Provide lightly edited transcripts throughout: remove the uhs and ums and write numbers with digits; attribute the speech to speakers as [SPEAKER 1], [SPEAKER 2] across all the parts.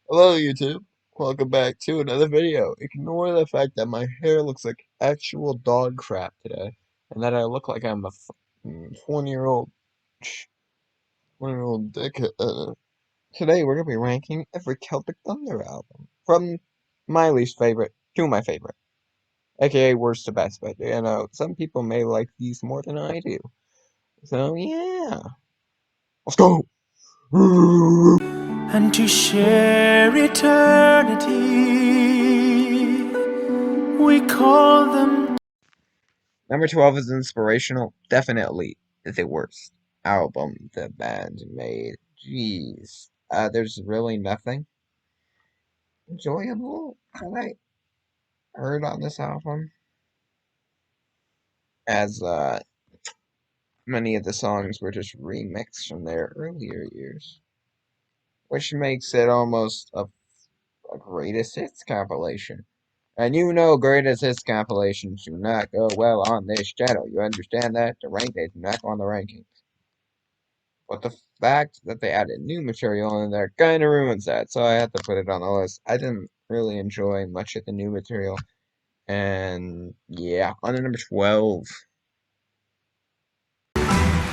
[SPEAKER 1] Hello YouTube, welcome back to another video. Ignore the fact that my hair looks like actual dog crap today, and that I look like I'm a 20-year-old, 20-year-old dick. Today we're gonna be ranking every Celtic Thunder album, from my least favorite to my favorite, aka worst to best, but some people may like these more than I do. So yeah, let's go!
[SPEAKER 2] And to share eternity, we call them.
[SPEAKER 1] Number 12 is Inspirational. Definitely the worst album the band made. Jeez. There's really nothing enjoyable that I heard on this album. As many of the songs were just remixed from their earlier years. Which makes it almost a greatest hits compilation. And greatest hits compilations do not go well on this channel. You understand that? They do not go on the rankings. But the fact that they added new material in there kind of ruins that, so I had to put it on the list. I didn't really enjoy much of the new material, and yeah, on to number 12.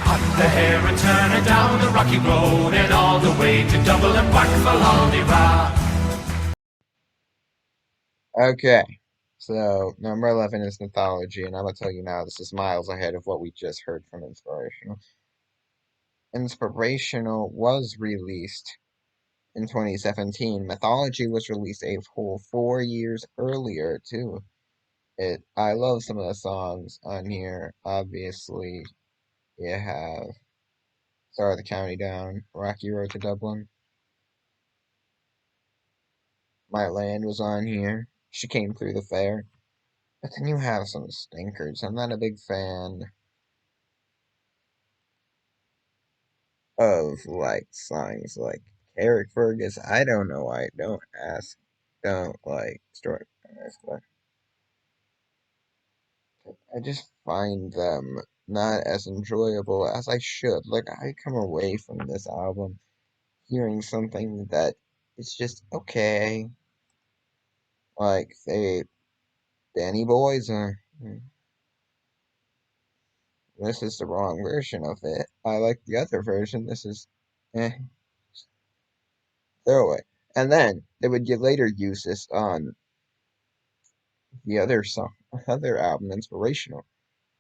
[SPEAKER 2] Cut the hair and turn it down the rocky road and all the way to Dublin and back for Aldi.
[SPEAKER 1] Okay, so number 11 is Mythology, and I'm gonna tell you now, this is miles ahead of what we just heard from Inspirational. Inspirational was released in 2017. Mythology was released a whole 4 years earlier, too. I love some of the songs on here. Obviously, you have Start the County Down, Rocky Road to Dublin. My Land was on here. She Came Through the Fair. But then you have some stinkers. I'm not a big fan of like songs like Eric Fergus. I don't know why. Don't ask. Don't like Start. I just find them not as enjoyable as I should. Like, I come away from this album hearing something that is just okay. Like, Danny Boys, this is the wrong version of it. I like the other version. This is, eh, throw away. And then they would later use this on the other song, other album, Inspirational.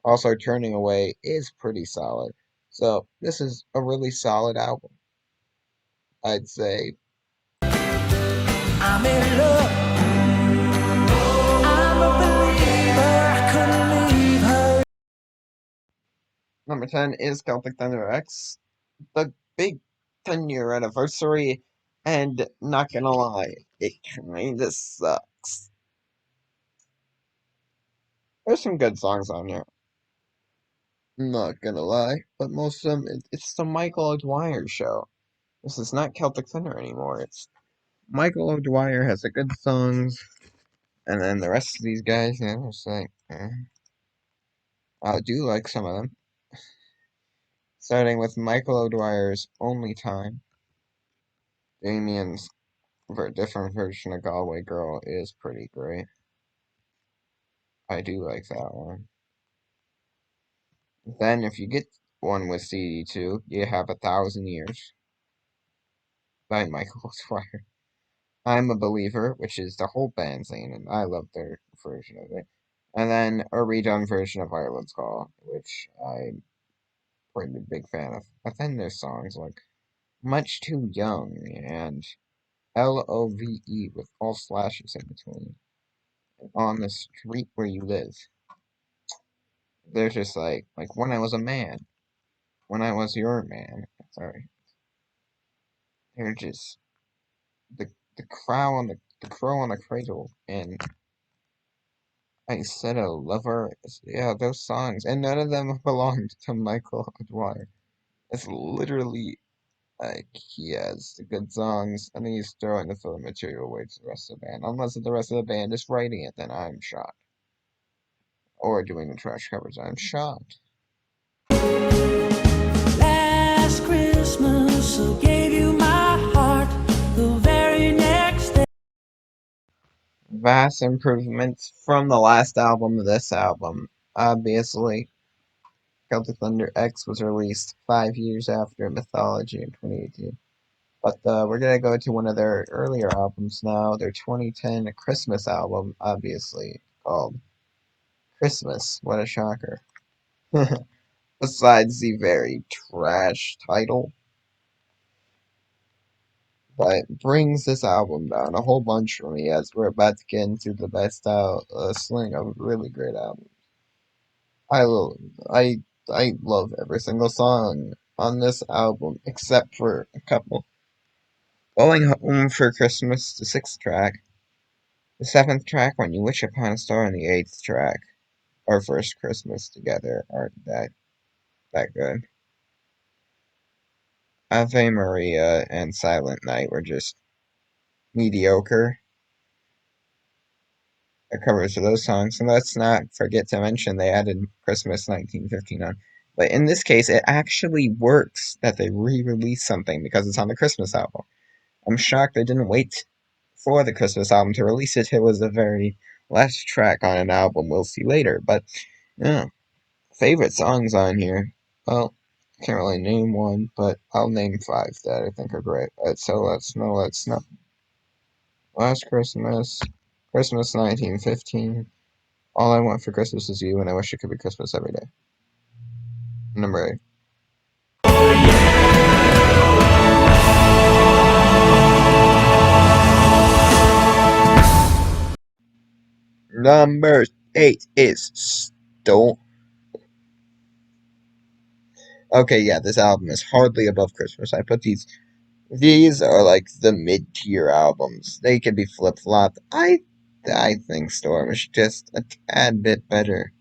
[SPEAKER 1] Also, Turning Away is pretty solid. So, this is a really solid album. I'd say.
[SPEAKER 2] I'm in love. I'm a believer. I couldn't leave her.
[SPEAKER 1] Number 10 is Celtic Thunder X, the big 10-year anniversary, and not gonna lie, it kinda sucks. There's some good songs on here, not gonna lie, but most of them, it's the Michael O'Dwyer show. This is not Celtic Thunder anymore, it's Michael O'Dwyer has the good songs, and then the rest of these guys, it's like, I do like some of them. Starting with Michael O'Dwyer's Only Time. Damien's different version of Galway Girl is pretty great. I do like that one. Then, if you get one with CD2, you have 1,000 Years by Michael O'Dwyer. I'm a Believer, which is the whole band's name, and I love their version of it. And then a redone version of Ireland's Call, which I'm pretty big fan of. But then there's songs like Much Too Young and LOVE with all slashes in between. And On the Street Where You Live. They're just like When I Was a Man, When I Was Your Man. Sorry. They're just the crow on the cradle and I Said a Lover. Yeah, those songs. And none of them belonged to Michael O'Dwyer. It's literally like he has the good songs and he's throwing the filler material away to the rest of the band. Unless the rest of the band is writing it, then I'm shocked. Or doing the trash covers, I'm shocked.
[SPEAKER 2] Last Christmas I gave you my heart. The very next
[SPEAKER 1] vast improvements from the last album to this album. Obviously, Celtic Thunder X was released 5 years after Mythology in 2018. But we're gonna go to one of their earlier albums now, their 2010 Christmas album, obviously called Christmas. What a shocker. Besides the very trash title, but brings this album down a whole bunch for me as we're about to get into the best sling of really great albums. I love, I, I love every single song on this album except for a couple. Going Home for Christmas, the sixth track, the seventh track, When You Wish Upon a Star, and the eighth track, Our First Christmas Together, aren't that good. Ave Maria and Silent Night were just mediocre covers of those songs. And let's not forget to mention they added Christmas 1915 on. But in this case, it actually works that they re-release something because it's on the Christmas album. I'm shocked they didn't wait for the Christmas album to release it. It was the very last track on an album we'll see later. But yeah, favorite songs on here. Well, can't really name one, but I'll name five that I think are great. So let's know. Last Christmas, Christmas 1915. All I want for Christmas is you, and I wish it could be Christmas every day. Number eight. Number eight is Stone. Okay, yeah, this album is hardly above Christmas. I put these are like the mid-tier albums. They could be flip-flopped. I think Storm is just a tad bit better.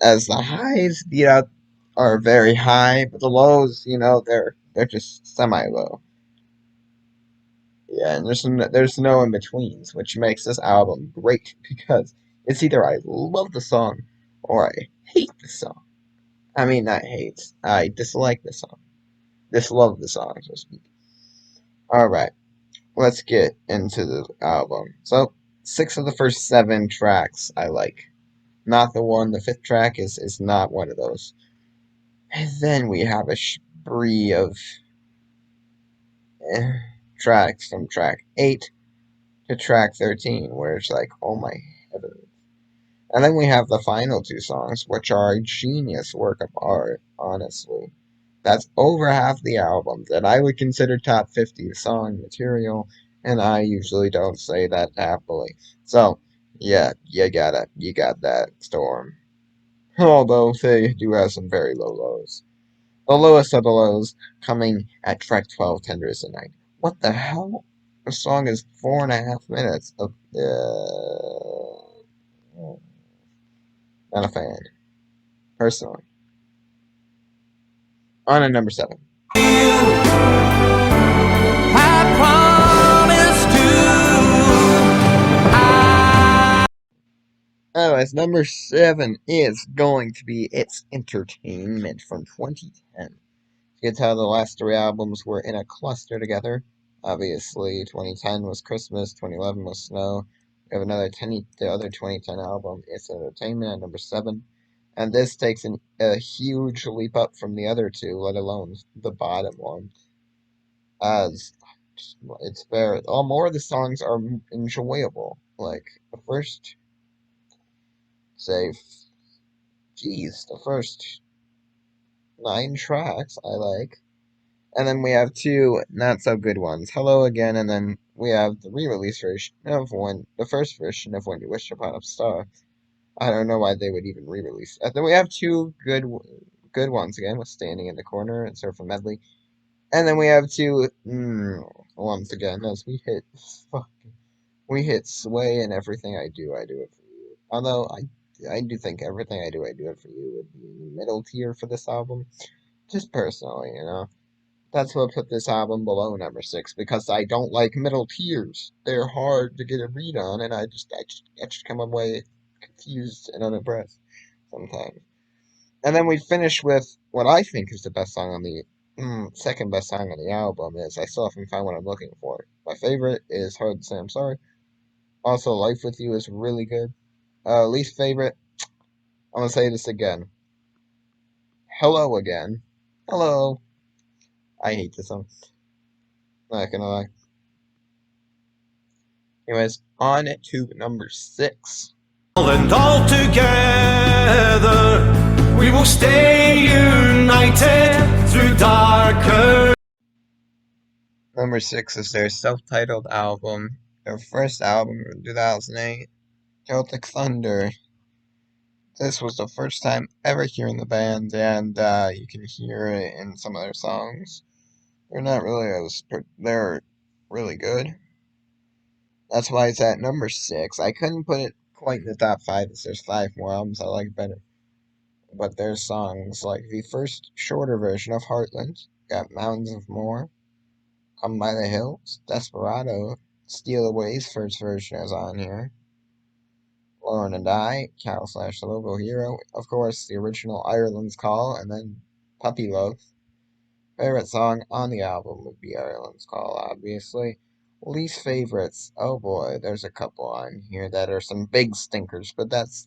[SPEAKER 1] As the highs, are very high, but the lows, they're just semi-low. Yeah, and there's no in betweens, which makes this album great because it's either I love the song or I hate the song. I mean, not hate. I dislike the song. Dislove the song, so to speak. All right, let's get into the album. So, six of the first seven tracks I like. Not the one. The fifth track is not one of those. And then we have a spree of eh, tracks from track 8 to track 13, where it's like, oh my heavens. And then we have the final two songs, which are a genius work of art, honestly. That's over half the album that I would consider top 50 song material, and I usually don't say that happily. So, yeah, you got that, Storm. Although they do have some very low lows. The lowest of the lows coming at track 12, Tender as the Night. What the hell? The song is 4.5 minutes of. Not a fan, personally. On to number seven. Anyways, number seven is going to be It's Entertainment from 2010. You can tell the last three albums were in a cluster together. Obviously, 2010 was Christmas, 2011 was Snow. We have the other 2010 album, It's Entertainment, at number seven. And this takes a huge leap up from the other two, let alone the bottom one. As it's fair, all more of the songs are enjoyable. Like the first, say, the first nine tracks I like. And then we have two not so good ones. Hello Again, and then we have the re-release version of the first version of When You Wish Upon a Star. I don't know why they would even re-release. And then we have two good ones again with Standing in the Corner and Surf and Medley. And then we have two once again as we hit Sway and Everything I Do It For You. Although I do think Everything I Do It For You would be middle tier for this album. Just personally. That's what put this album below number six because I don't like middle tiers. They're hard to get a read on, and I just come away confused and unimpressed sometimes. And then we finish with what I think is the best song on the second best song on the album is I Still Haven't Found What I'm Looking For. My favorite is Hard to Say I'm Sorry. Also, Life with You is really good. Least favorite, I'm gonna say this again. Hello Again. Hello. I hate this song. Not gonna lie. Anyways, on to number 6.
[SPEAKER 2] And all together we will stay united through darker.
[SPEAKER 1] Number 6 is their self-titled album, their first album in 2008, Celtic Thunder. This was the first time ever hearing the band, and you can hear it in some of their songs. They're not really they're really good. That's why it's at number 6. I couldn't put it quite in the top 5 as there's 5 more albums I like better. But there's songs like the first shorter version of Heartland, got Mountains of More, Come by the Hills, Desperado, Steal Away's first version is on here. Lauren and I, Cal slash the Local Hero, of course, the original Ireland's Call, and then Puppy Love. Favorite song on the album would be Ireland's Call, obviously. Least favorites, oh boy, there's a couple on here that are some big stinkers, but that's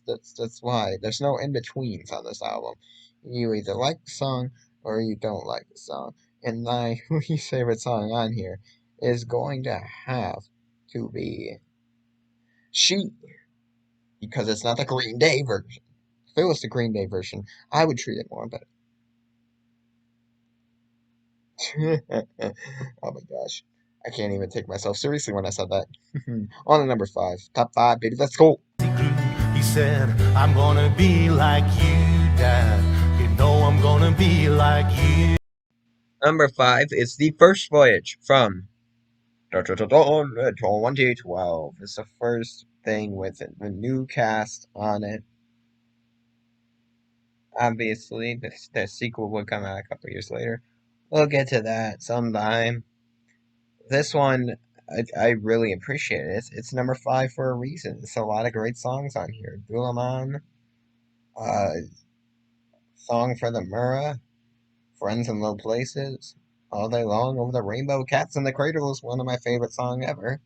[SPEAKER 1] why. There's no in-betweens on this album. You either like the song or you don't like the song. And my least favorite song on here is going to have to be She, because it's not the Green Day version. If it was the Green Day version, I would treat it more better. Oh my gosh. I can't even take myself seriously when I said that. On to number 5. Top 5, baby. Let's go.
[SPEAKER 2] He said, I'm gonna be like you, Dad. You know I'm gonna be like you.
[SPEAKER 1] Number 5 is The First Voyage from 2012. It's the first thing with the new cast on it. Obviously, the sequel would come out a couple years later. We'll get to that sometime. This one, I really appreciate it. It's number 5 for a reason. It's a lot of great songs on here. Dulamon, uh, Song for the Mura, Friends in Low Places, All Day Long, Over the Rainbow, Cats in the Cradle is one of my favorite songs ever.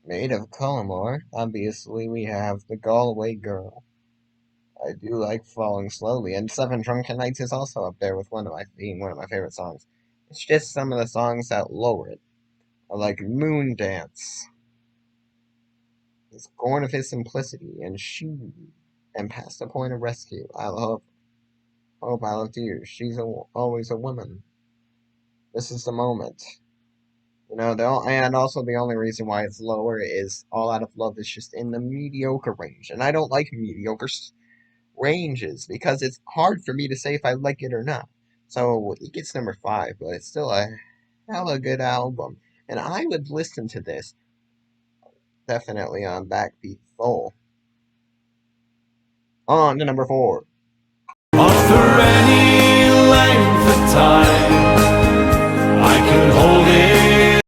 [SPEAKER 1] Made of Cullimore, obviously we have The Galway Girl. I do like Falling Slowly, and Seven Drunken Nights is also up there with being one of my favorite songs. It's just some of the songs that lower it. I like Moon Dance. It's Born of His Simplicity, and She, and Past the Point of Rescue. I love Hope I Loved You. Always a woman. This is the moment. And also the only reason why it's lower is All Out of Love is just in the mediocre range. And I don't like mediocre ranges because it's hard for me to say if I like it or not. So it gets number 5, but it's still a hella good album. And I would listen to this definitely on Backbeat Full. On to number 4.
[SPEAKER 2] After any length of time, I can hold it.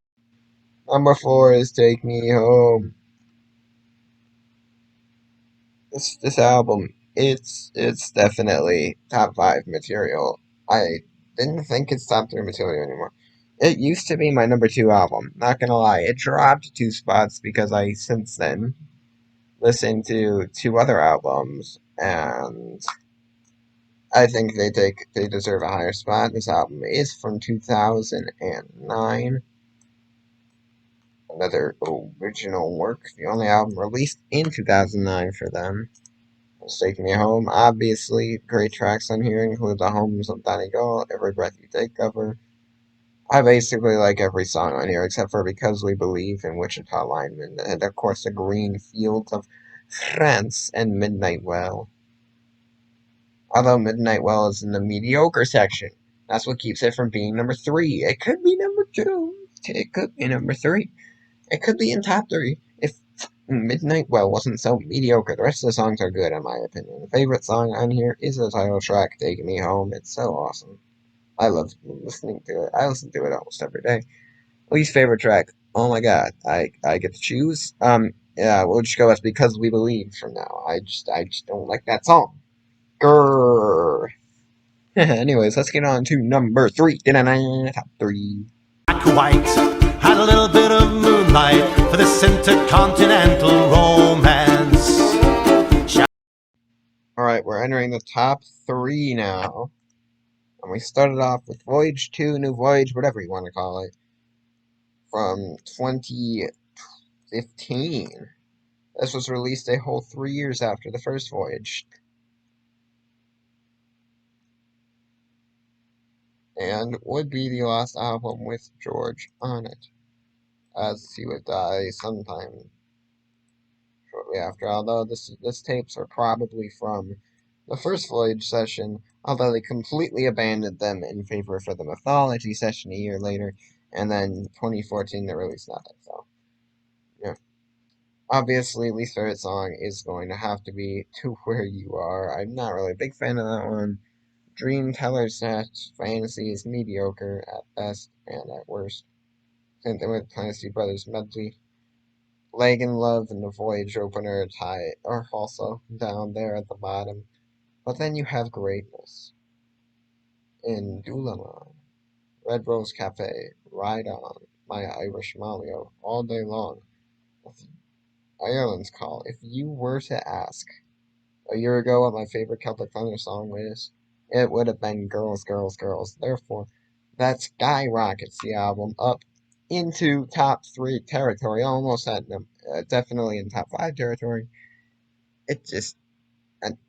[SPEAKER 1] Number 4 is Take Me Home. This album, it's definitely top 5 material. I didn't think it's top 3 material anymore. It used to be my number 2 album, not gonna lie. It dropped 2 spots because I since then listened to 2 other albums, and I think they deserve a higher spot. This album is from 2009. Another original work, the only album released in 2009 for them. It's Take Me Home. Obviously, great tracks on here include The Homes of Donegal, Every Breath You Take cover. I basically like every song on here except for Because We Believe in Wichita Lineman, and of course The Green Fields of France and Midnight Well. Although Midnight Well is in the mediocre section, that's what keeps it from being number 3. It could be number 2. It could be number 3. It could be in top 3 if Midnight Well wasn't so mediocre. The rest of the songs are good, in my opinion. The favorite song on here is the title track, Taking Me Home. It's so awesome. I love listening to it. I listen to it almost every day. Least favorite track. Oh my god. I get to choose. Yeah, we'll just go with Because We Believe from now. I just don't like that song. Grrr. Anyways, let's get on to number 3. Top 3.
[SPEAKER 2] Black white, had a little bit of moonlight for the this intercontinental romance.
[SPEAKER 1] Alright, we're entering the top three now. And we started off with Voyage 2, New Voyage, whatever you want to call it, from 2015. This was released a whole 3 years after the first voyage. And would be the last album with George on it, as he would die sometime shortly after. Although this tapes are probably from the first voyage session, although they completely abandoned them in favor for the Mythology session a year later, and then 2014 they released nothing. So yeah. Obviously, least favorite song is going to have to be To Where You Are. I'm not really a big fan of that one. Dream Teller's Fantasy is mediocre at best and at worst. Same thing with Dynasty Brothers Medley. Leg and Love and the Voyage opener tie are also down there at the bottom. But then you have greatness in Dulaman, Red Rose Cafe, Ride On, My Irish Malio, All Day Long, Ireland's Call. If you were to ask a year ago what my favorite Celtic Thunder song was, it would have been Girls, Girls, Girls. Therefore, that skyrockets the album up into top three territory, almost at definitely in top five territory. It just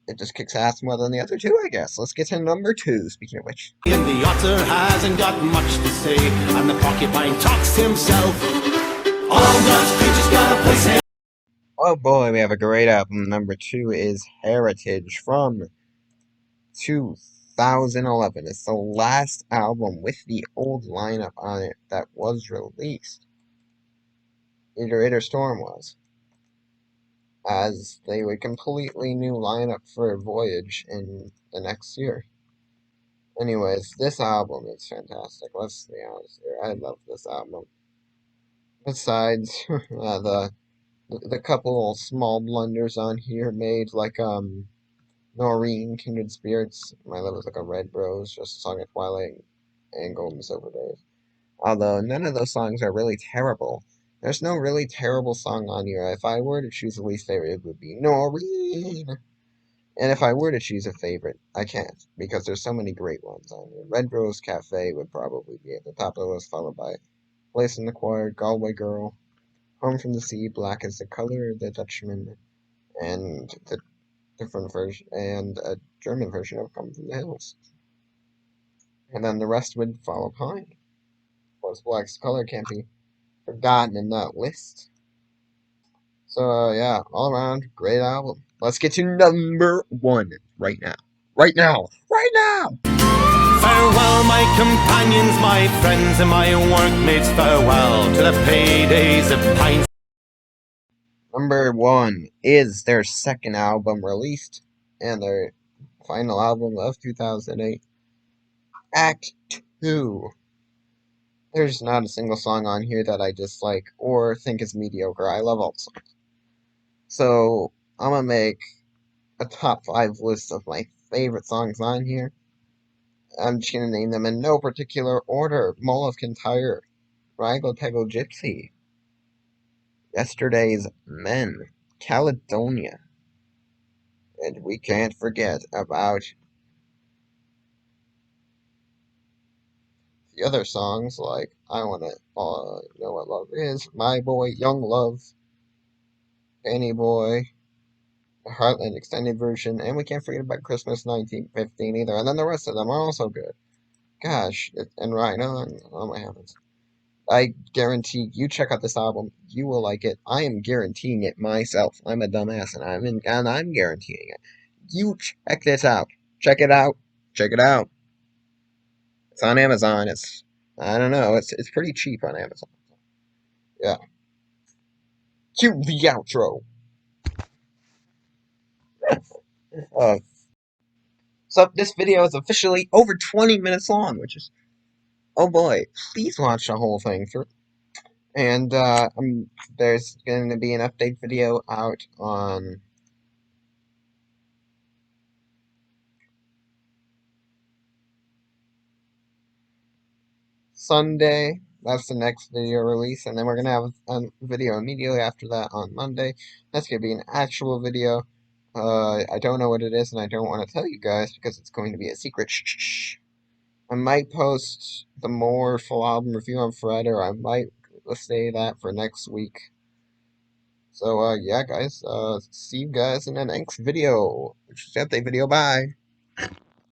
[SPEAKER 1] it just kicks ass more than the other two, I guess. Let's get to number two. Speaking of which,
[SPEAKER 2] And the otter hasn't got much to say, and the porcupine talks to himself. All God's creatures got a place in.
[SPEAKER 1] oh boy, we have a great album. Number two is Heritage from 2011. It's the last album with the old lineup on it that was released. Iter Storm was, as they would completely new lineup for Voyage in the next year. Anyways, this album is fantastic. Let's be honest here. I love this album. Besides the couple small blunders on here made, like Noreen, Kindred Spirits, My Love is Like a Red Rose, Just a Song of Twilight, and Golden Silver Days. Although none of those songs are really terrible. There's no really terrible song on here. If I were to choose a least favorite, it would be Noreen. And if I were to choose a favorite, I can't, because there's so many great ones on here. Red Rose Cafe would probably be at the top of the list, followed by Place in the Choir, Galway Girl, Home from the Sea, Black is the Color, The Dutchman, and the different version, and a German version of Come from the Hills. And then the rest would follow behind. Of course, Black's Color can't be forgotten in that list. So yeah, all around, great album. Let's get to number one right now. Right now. Right now!
[SPEAKER 2] Farewell, my companions, my friends, and my workmates. Farewell to the paydays of pine.
[SPEAKER 1] Number one is their second album released, and their final album of 2008, Act 2. There's not a single song on here that I dislike or think is mediocre. I love all the songs. So, I'm gonna make a top 5 list of my favorite songs on here. I'm just gonna name them in no particular order. Mull of Kintyre, Raggle Taggle Gypsy, Yesterday's Men, Caledonia, and we can't forget about the other songs like I Wanna Know What Love Is, My Boy, Young Love, Penny Boy, the Heartland Extended Version, and we can't forget about Christmas 1915 either. And then the rest of them are also good. Gosh, and Right On, oh my heavens. I guarantee you check out this album, you will like it. I am guaranteeing it myself. I'm a dumbass and I'm guaranteeing it. You check this out. Check it out. Check it out. It's on Amazon. I don't know, it's pretty cheap on Amazon. Yeah. Cue the outro. Uh, so this video is officially over 20 minutes long, which is, oh boy, please watch the whole thing through. And there's going to be an update video out on Sunday, That's the next video release, and then we're gonna have a video immediately after that on Monday. That's gonna be an actual video. I don't know what it is, and I don't want to tell you guys because it's going to be a secret. Shh, shh, shh. I might post the more full album review on Friday, or I might say that for next week. So, yeah, guys, see you guys in the next video, which is the update video. Bye.